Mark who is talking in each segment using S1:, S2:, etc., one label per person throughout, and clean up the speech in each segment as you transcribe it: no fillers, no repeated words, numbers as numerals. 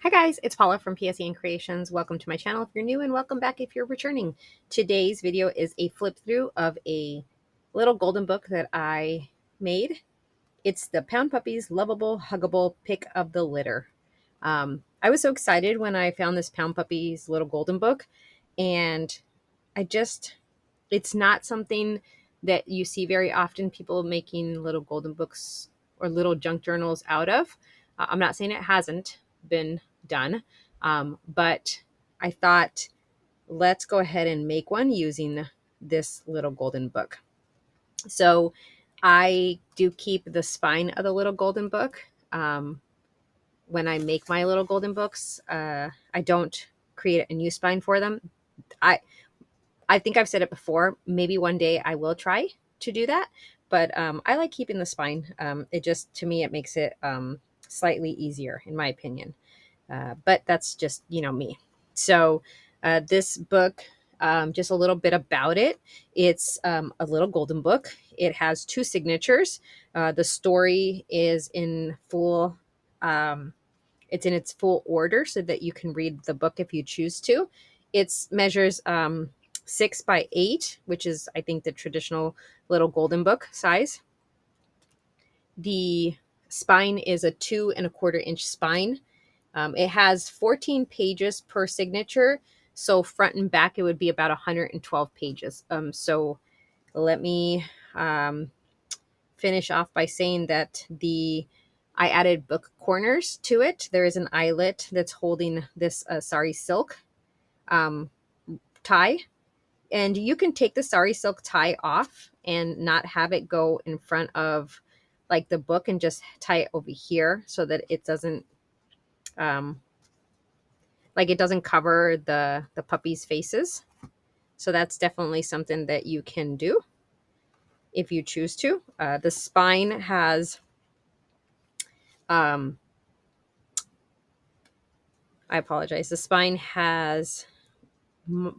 S1: Hi guys, it's Paula from PSEN Creations. Welcome to my channel if you're new, and welcome back if you're returning. Today's video is a flip through of a little golden book that I made. It's the Pound Puppies Lovable Huggable Pick of the Litter. I was so excited when I found this Pound Puppies little golden book, and it's not something that you see very often, people making little golden books or little junk journals out of. I'm not saying it hasn't been done, but I thought, let's go ahead and make one using this little golden book. So I do keep the spine of the little golden book. When I make my little golden books, I don't create a new spine for them. I think I've said it before. Maybe one day I will try to do that, but I like keeping the spine. It just, to me, it makes it slightly easier, in my opinion. But that's just, me. So this book, just a little bit about it. It's a little golden book. It has two signatures. The story is in full. It's in its full order so that you can read the book if you choose to. It measures 6 by 8, which is, I think, the traditional little golden book size. The spine is a 2¼ inch spine. It has 14 pages per signature. So front and back, it would be about 112 pages. So let me finish off by saying that I added book corners to it. There is an eyelet that's holding this sari silk tie. And you can take the sari silk tie off and not have it go in front of like the book, and just tie it over here so that it doesn't it doesn't cover the puppies' faces. So that's definitely something that you can do if you choose to. The spine has I apologize. The spine has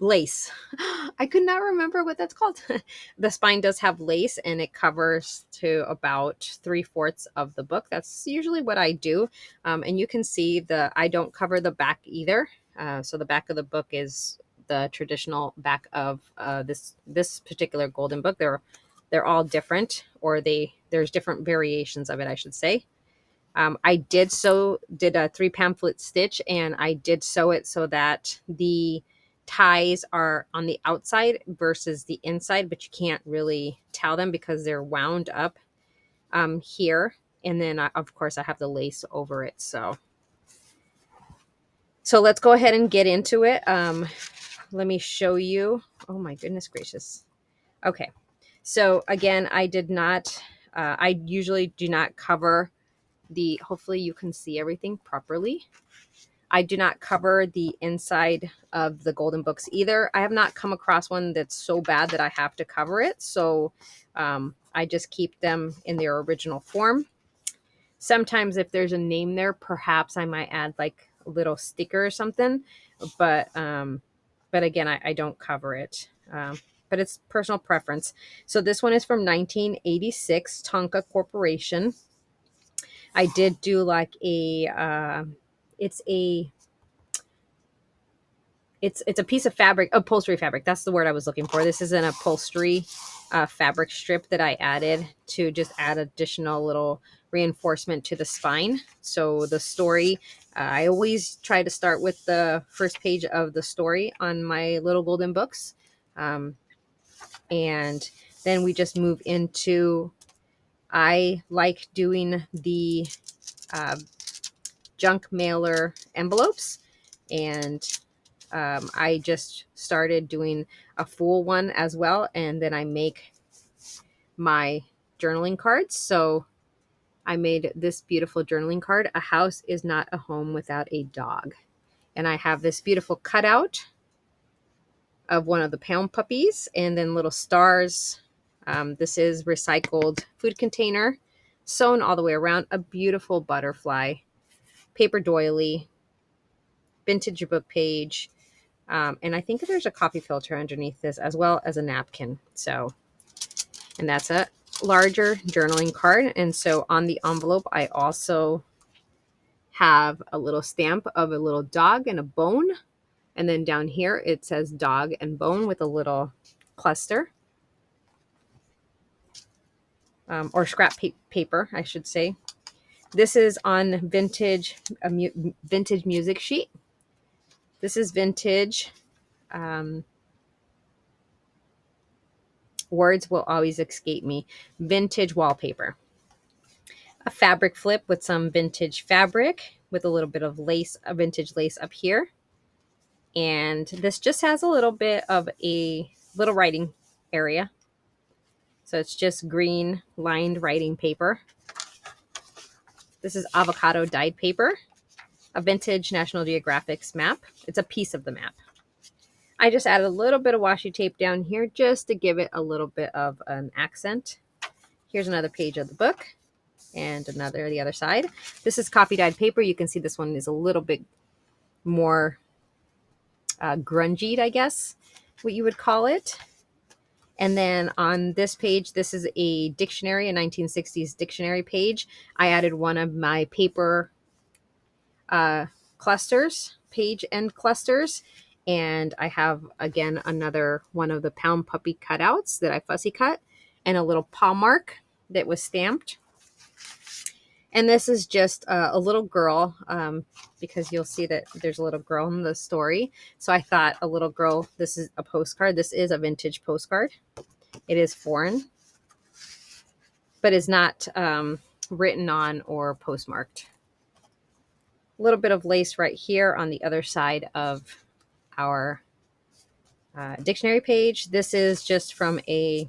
S1: lace. I could not remember what that's called. The spine does have lace, and it covers to about 3/4 of the book. That's usually what I do. And you can see I don't cover the back either. So the back of the book is the traditional back of this particular golden book. They're all different, or there's different variations of it, I should say. I did a 3 pamphlet stitch, and I did sew it so that the ties are on the outside versus the inside, but you can't really tell them because they're wound up here. And then, of course, I have the lace over it. So let's go ahead and get into it. Let me show you. Oh, my goodness gracious. Okay. So, again, I usually do not cover hopefully you can see everything properly. I do not cover the inside of the golden books either. I have not come across one that's so bad that I have to cover it. So I just keep them in their original form. Sometimes if there's a name there, perhaps I might add like a little sticker or something. But again, I don't cover it. But it's personal preference. So this one is from 1986, Tonka Corporation. I did do like it's a piece of fabric, upholstery fabric. That's the word I was looking for. This is an upholstery fabric strip that I added to just add additional little reinforcement to the spine. So the story, I always try to start with the first page of the story on my little golden books. And then we just move into, I like doing the junk mailer envelopes, and I just started doing a full one as well, and then I make my journaling cards. So I made this beautiful journaling card, "A house is not a home without a dog." And I have this beautiful cutout of one of the Pound Puppies, and then little stars. This is recycled food container, sewn all the way around, a beautiful butterfly, paper doily, vintage book page, and I think there's a coffee filter underneath this, as well as a napkin. So, and that's a larger journaling card. And so on the envelope, I also have a little stamp of a little dog and a bone. And then down here it says dog and bone with a little cluster, or scrap paper, I should say. This is on vintage, vintage music sheet. This is vintage. Words will always escape me. Vintage wallpaper. A fabric flip with some vintage fabric with a little bit of lace, a vintage lace up here. And this just has a little bit of a little writing area. So it's just green lined writing paper. This is avocado dyed paper, a vintage National Geographic's map. It's a piece of the map. I just added a little bit of washi tape down here just to give it a little bit of an accent. Here's another page of the book and another the other side. This is copy dyed paper. You can see this one is a little bit more grungy, I guess, what you would call it. And then on this page, this is a dictionary, a 1960s dictionary page. I added one of my paper clusters, page end clusters. And I have, again, another one of the Pound Puppy cutouts that I fussy cut, and a little paw mark that was stamped. And this is just a little girl, because you'll see that there's a little girl in the story. So I thought a little girl, this is a postcard. This is a vintage postcard. It is foreign, but is not written on or postmarked. A little bit of lace right here on the other side of our dictionary page. This is just from I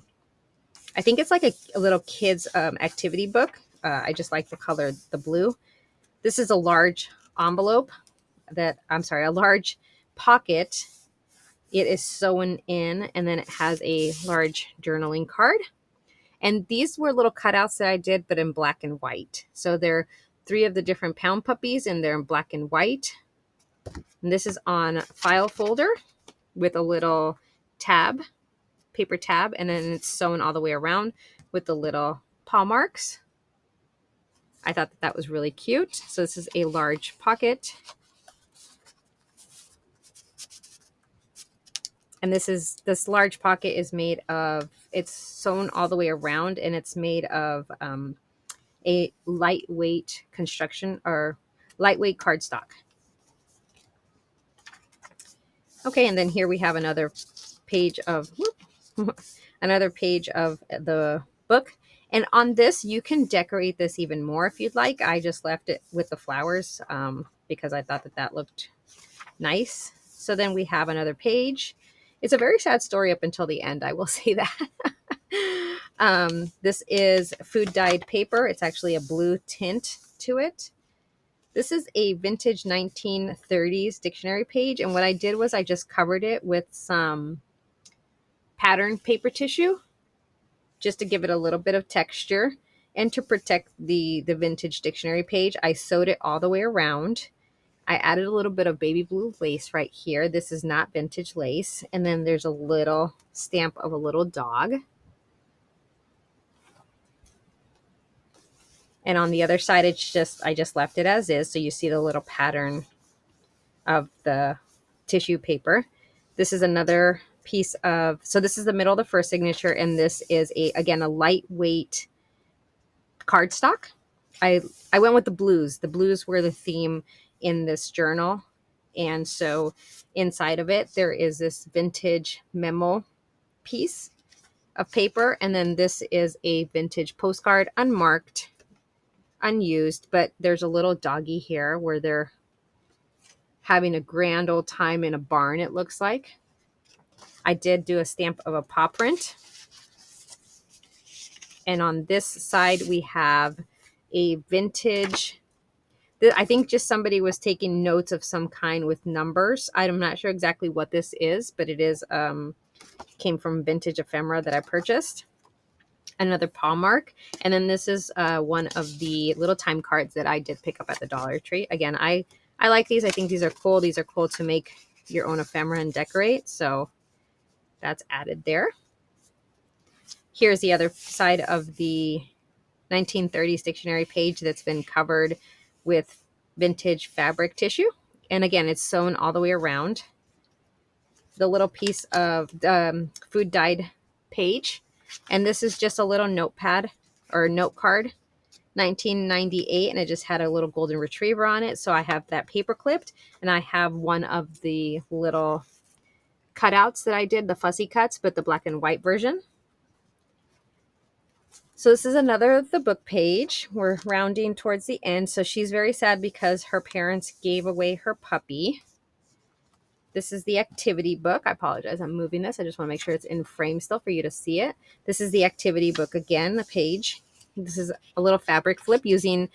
S1: think it's like a little kid's activity book. I just like the color, the blue. This is a large envelope a large pocket. It is sewn in, and then it has a large journaling card. And these were little cutouts that I did, but in black and white. So they're 3 of the different Pound Puppies, and they're in black and white. And this is on file folder with a little tab, paper tab, and then it's sewn all the way around with the little paw marks. I thought that was really cute. So this is a large pocket. And this large pocket is made of, it's sewn all the way around, and it's made of a lightweight construction, or lightweight cardstock. Okay, and then here we have another page of another page of the book. And on this, you can decorate this even more if you'd like. I just left it with the flowers because I thought that looked nice. So then we have another page. It's a very sad story up until the end, I will say that. This is food dyed paper. It's actually a blue tint to it. This is a vintage 1930s dictionary page. And what I did was I just covered it with some patterned paper tissue just to give it a little bit of texture. And to protect the vintage dictionary page, I sewed it all the way around. I added a little bit of baby blue lace right here. This is not vintage lace. And then there's a little stamp of a little dog. And on the other side, I just left it as is. So you see the little pattern of the tissue paper. This is another piece of, so this is the middle of the first signature. And this is again, a lightweight cardstock. I went with the blues. The blues were the theme in this journal. And so inside of it, there is this vintage memo piece of paper. And then this is a vintage postcard, unmarked, unused, but there's a little doggy here where they're having a grand old time in a barn, it looks like. I did do a stamp of a paw print. And on this side, we have a vintage, I think just somebody was taking notes of some kind with numbers. I'm not sure exactly what this is, but it is came from vintage ephemera that I purchased. Another paw mark. And then this is one of the little time cards that I did pick up at the Dollar Tree. Again, I like these. I think these are cool. These are cool to make your own ephemera and decorate. So that's added there. Here's the other side of the 1930s dictionary page that's been covered with vintage fabric tissue. And again, it's sewn all the way around. The little piece of food dyed page. And this is just a little notepad or note card, 1998, and it just had a little golden retriever on it. So I have that paper clipped, and I have one of the little cutouts that I did, the fussy cuts, but the black and white version. So this is another of the book page. We're rounding towards the end. So she's very sad because her parents gave away her puppy. This is the activity book. I apologize, I'm moving this. I just want to make sure it's in frame still for you to see it. This is the activity book again, the page. This is a little fabric flip using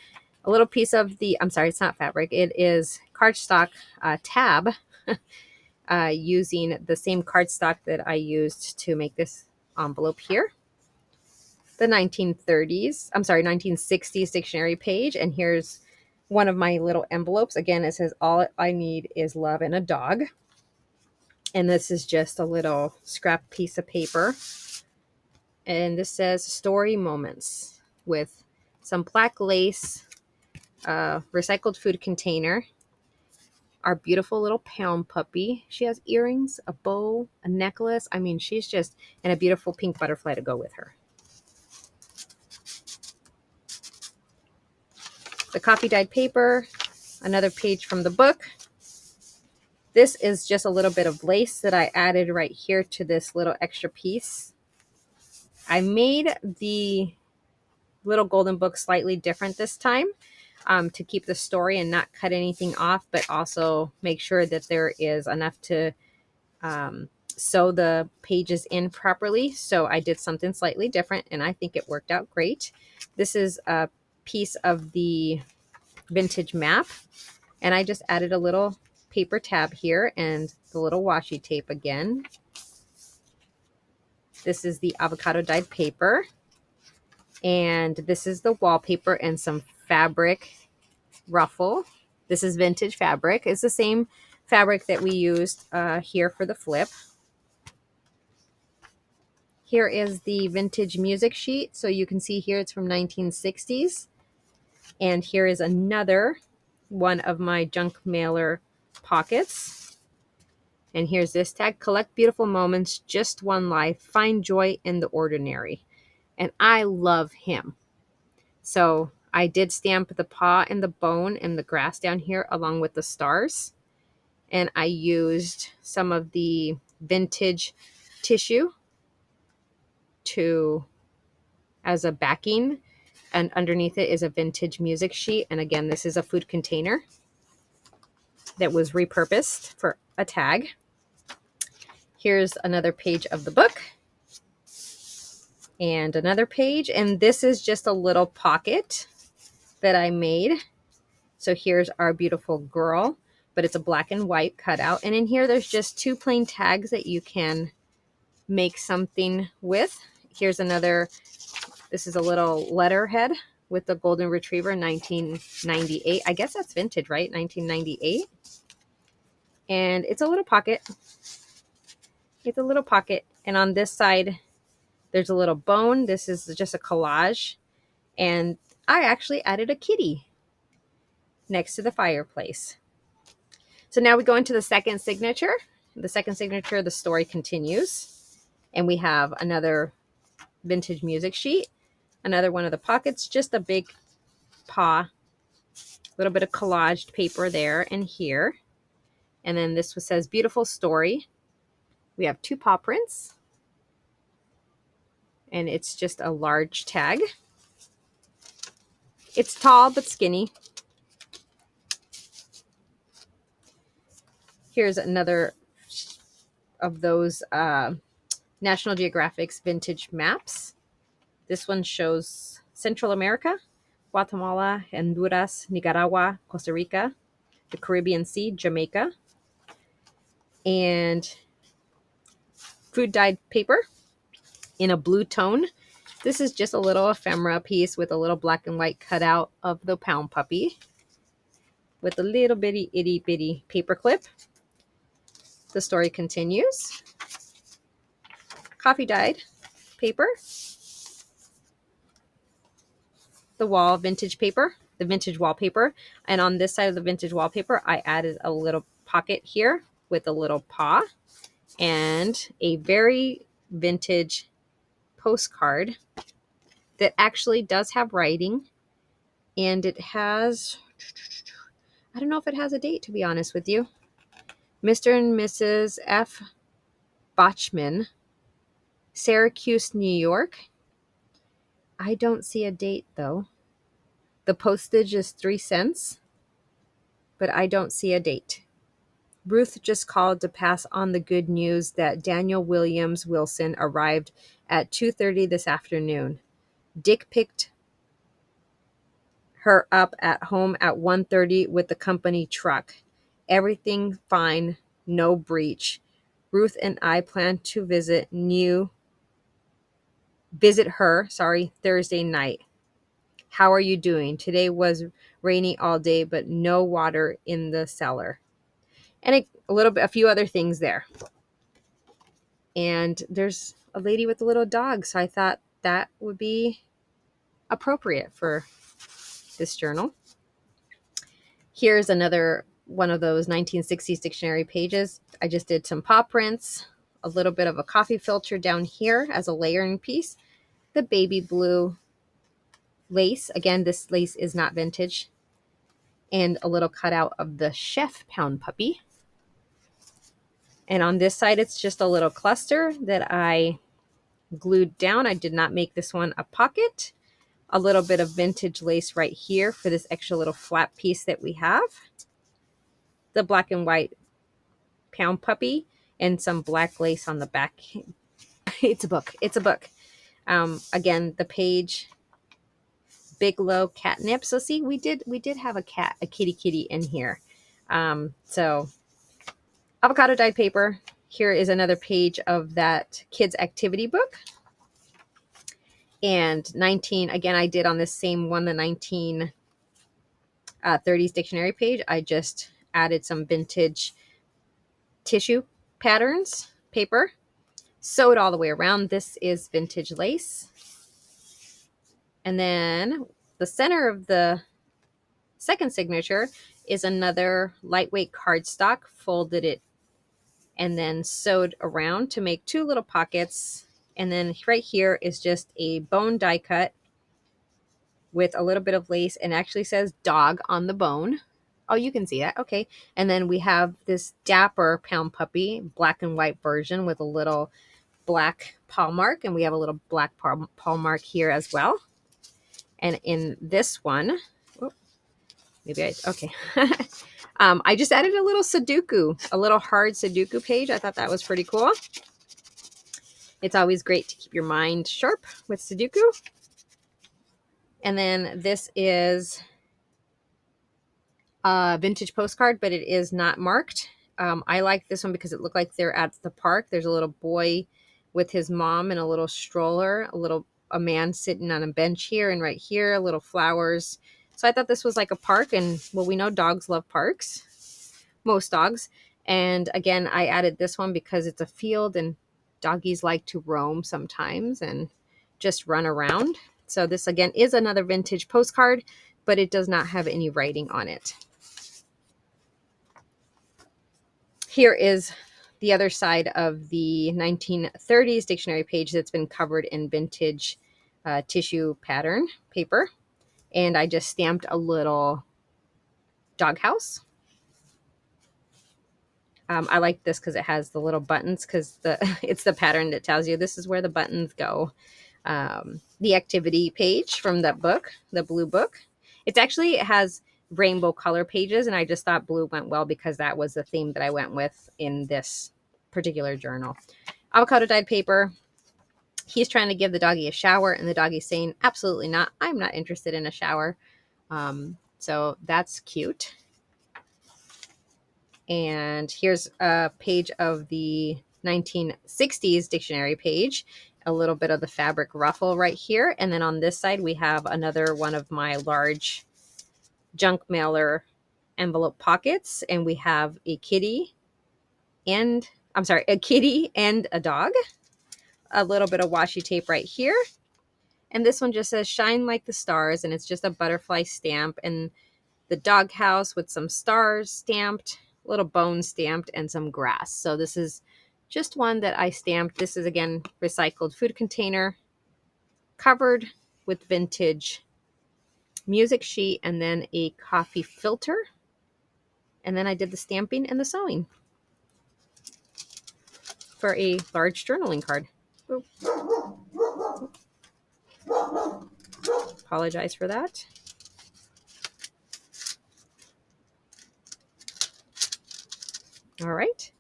S1: a little piece of the, I'm sorry, it's not fabric. It is cardstock tab using the same cardstock that I used to make this envelope here. The 1960s dictionary page. And here's one of my little envelopes. Again, it says, all I need is love and a dog. And this is just a little scrap piece of paper. And this says story moments with some black lace, recycled food container, our beautiful little Pound puppy. She has earrings, a bow, a necklace. I mean, she's just, and a beautiful pink butterfly to go with her. The coffee dyed paper, another page from the book. This is just a little bit of lace that I added right here to this little extra piece. I made the little golden book slightly different this time to keep the story and not cut anything off, but also make sure that there is enough to sew the pages in properly. So I did something slightly different, and I think it worked out great. This is a piece of the vintage map, and I just added a little paper tab here and the little washi tape again. This is the avocado dyed paper, and this is the wallpaper and some fabric ruffle. This is vintage fabric. It's the same fabric that we used here for the flip. Here is the vintage music sheet. So you can see here it's from 1960s. And here is another one of my junk mailer pockets. And here's this tag: collect beautiful moments, just one life, find joy in the ordinary. And I love him. So I did stamp the paw and the bone and the grass down here along with the stars. And I used some of the vintage tissue as a backing. And underneath it is a vintage music sheet. And again, this is a food container that was repurposed for a tag. Here's another page of the book. And another page. And this is just a little pocket that I made. So here's our beautiful girl, but it's a black and white cutout. And in here, there's just two plain tags that you can make something with. Here's another, this is a little letterhead with the golden retriever, 1998. I guess that's vintage, right? 1998. And it's a little pocket. It's a little pocket. And on this side, there's a little bone. This is just a collage. And I actually added a kitty next to the fireplace. So now we go into the second signature. The second signature, the story continues. And we have another vintage music sheet. Another one of the pockets, just a big paw. A little bit of collaged paper there and here. And then this says beautiful story. We have two paw prints. And it's just a large tag. It's tall but skinny. Here's another of those National Geographic's vintage maps. This one shows Central America, Guatemala, Honduras, Nicaragua, Costa Rica, the Caribbean Sea, Jamaica, and food dyed paper in a blue tone. This is just a little ephemera piece with a little black and white cutout of the Pound puppy with a little bitty itty bitty paper clip. The story continues. Coffee dyed paper. The wall vintage paper. the vintage wallpaper. And on this side of the vintage wallpaper, I added a little pocket here with a little paw and a very vintage postcard that actually does have writing. And it has, I don't know if it has a date, to be honest with you. Mr. and Mrs. F. Bachman, Syracuse, New York. I don't see a date though. The postage is 3 cents, but I don't see a date. Ruth just called to pass on the good news that Daniel Williams Wilson arrived at 2:30 this afternoon. Dick picked her up at home at 1:30 with the company truck. Everything fine, no breach. Ruth and I plan to visit her, Thursday night. How are you doing? Today was rainy all day, but no water in the cellar. And a few other things there. And there's a lady with a little dog, so I thought that would be appropriate for this journal. Here's another one of those 1960s dictionary pages. I just did some paw prints, a little bit of a coffee filter down here as a layering piece, the baby blue lace. Again, this lace is not vintage. And a little cutout of the chef Pound Puppy. And on this side, it's just a little cluster that I glued down. I did not make this one a pocket. A little bit of vintage lace right here for this extra little flap piece that we have. The black and white Pound Puppy and some black lace on the back. It's a book. It's a book. Again, the page, Bigelow catnip. So see, we did have a kitty in here. So avocado dyed paper. Here is another page of that kids activity book. And again, I did on this same one, the 1930s dictionary page. I just added some vintage tissue patterns, paper, sewed all the way around. This is vintage lace. And then the center of the second signature is another lightweight cardstock, folded it and then sewed around to make 2 little pockets. And then right here is just a bone die cut with a little bit of lace, and actually says dog on the bone. Oh, you can see that. Okay. And then we have this dapper Pound Puppy, black and white version with a little black paw mark. And we have a little black paw mark here as well. And in this one, I just added a little Sudoku, a little hard Sudoku page. I thought that was pretty cool. It's always great to keep your mind sharp with Sudoku. And then this is a vintage postcard, but it is not marked. I like this one because it looked like they're at the park. There's a little boy with his mom in a little stroller, a man sitting on a bench here and right here, little flowers. So I thought this was like a park, and well, we know dogs love parks, most dogs. And again, I added this one because it's a field and doggies like to roam sometimes and just run around. So this again is another vintage postcard, but it does not have any writing on it. Here is the other side of the 1930s dictionary page that's been covered in vintage tissue pattern paper. And I just stamped a little doghouse. I like this because it has the little buttons, because it's the pattern that tells you this is where the buttons go. The activity page from that book, the blue book. It has rainbow color pages, and I just thought blue went well because that was the theme that I went with in this particular journal. Avocado dyed paper. He's trying to give the doggy a shower, and the doggy's saying, absolutely not. I'm not interested in a shower. So that's cute. And here's a page of the 1960s dictionary page, a little bit of the fabric ruffle right here. And then on this side, we have another one of my large junk mailer envelope pockets. And we have a kitty and a dog, a little bit of washi tape right here. And this one just says shine like the stars, and it's just a butterfly stamp and the doghouse with some stars stamped, little bones stamped, and some grass. So this is just one that I stamped. This is again recycled food container covered with vintage music sheet and then a coffee filter. And then I did the stamping and the sewing for a large journaling card. Oop. Apologize for that. All right.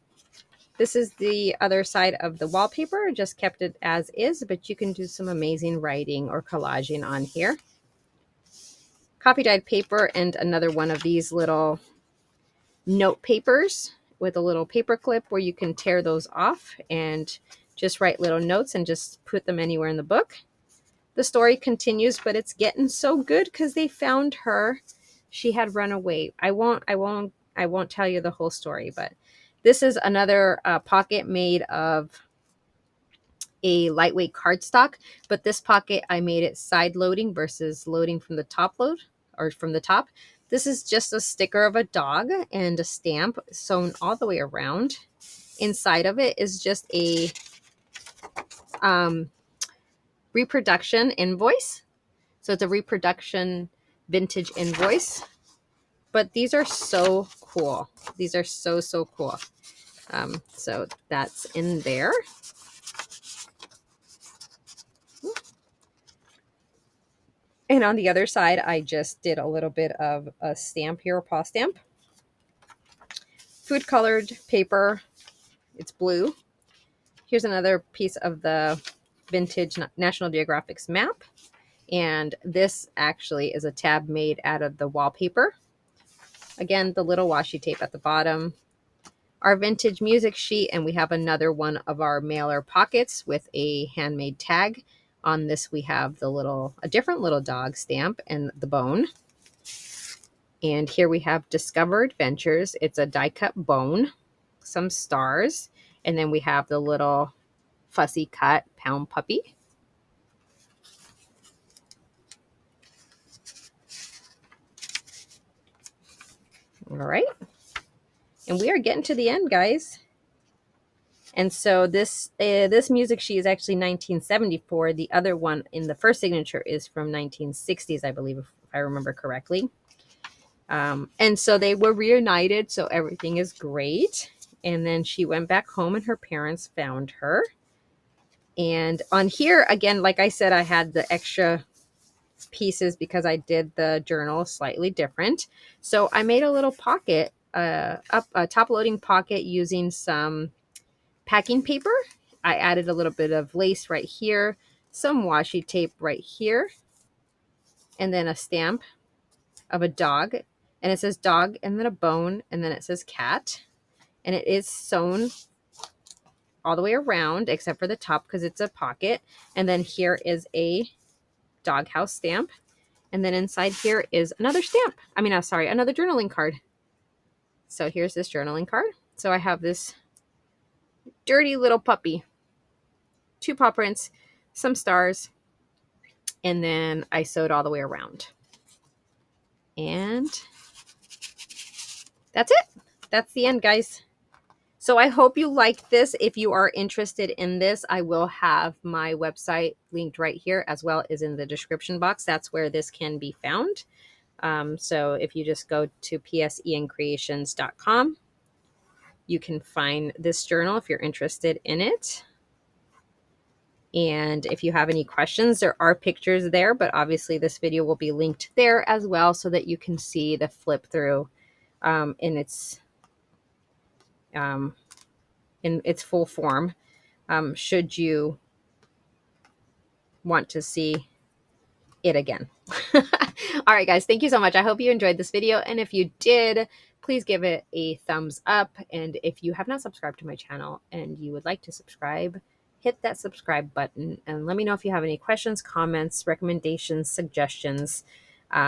S1: This is the other side of the wallpaper. Just kept it as is, but you can do some amazing writing or collaging on here. Copy dyed paper and another one of these little note papers with a little paper clip where you can tear those off and just write little notes and just put them anywhere in the book. The story continues, but it's getting so good because they found her. She had run away. I won't tell you the whole story, but this is another pocket made of a lightweight cardstock, but this pocket I made it side loading versus loading from the top load or from the top. This is just a sticker of a dog and a stamp sewn all the way around. Inside of it is just a reproduction invoice. So it's a reproduction vintage invoice. But these are so cool. These are so, so cool. So that's in there. And on the other side, I just did a little bit of a stamp here, a paw stamp. Food colored paper. It's blue. Here's another piece of the vintage National Geographic's map. And this actually is a tab made out of the wallpaper. Again, the little washi tape at the bottom. Our vintage music sheet, and we have another one of our mailer pockets with a handmade tag. On this, we have a different little dog stamp and the bone. And here we have Discovered Ventures. It's a die cut bone, some stars, and then we have the little fussy cut Pound Puppy. All right. And we are getting to the end, guys. And so this music sheet is actually 1974. The other one in the first signature is from 1960s, I believe, if I remember correctly. And so they were reunited, so everything is great. And then she went back home and her parents found her. And on here, again, like I said, I had the extra pieces because I did the journal slightly different. So I made a little pocket, a top loading pocket using some packing paper. I added a little bit of lace right here, some washi tape right here, and then a stamp of a dog. And it says dog and then a bone, and then it says cat. And it is sewn all the way around except for the top because it's a pocket. And then here is a doghouse stamp. And then inside here is another stamp. Another journaling card. So here's this journaling card. So I have this dirty little puppy, 2 paw prints, some stars, and then I sewed all the way around. And that's it. That's the end, guys. So I hope you like this. If you are interested in this, I will have my website linked right here as well as in the description box. That's where this can be found. So if you just go to psencreations.com, you can find this journal if you're interested in it. And if you have any questions, there are pictures there, but obviously this video will be linked there as well so that you can see the flip through in its full form, should you want to see it again. All right, guys, thank you so much. I hope you enjoyed this video. And if you did, please give it a thumbs up. And if you have not subscribed to my channel and you would like to subscribe, hit that subscribe button and let me know if you have any questions, comments, recommendations, suggestions.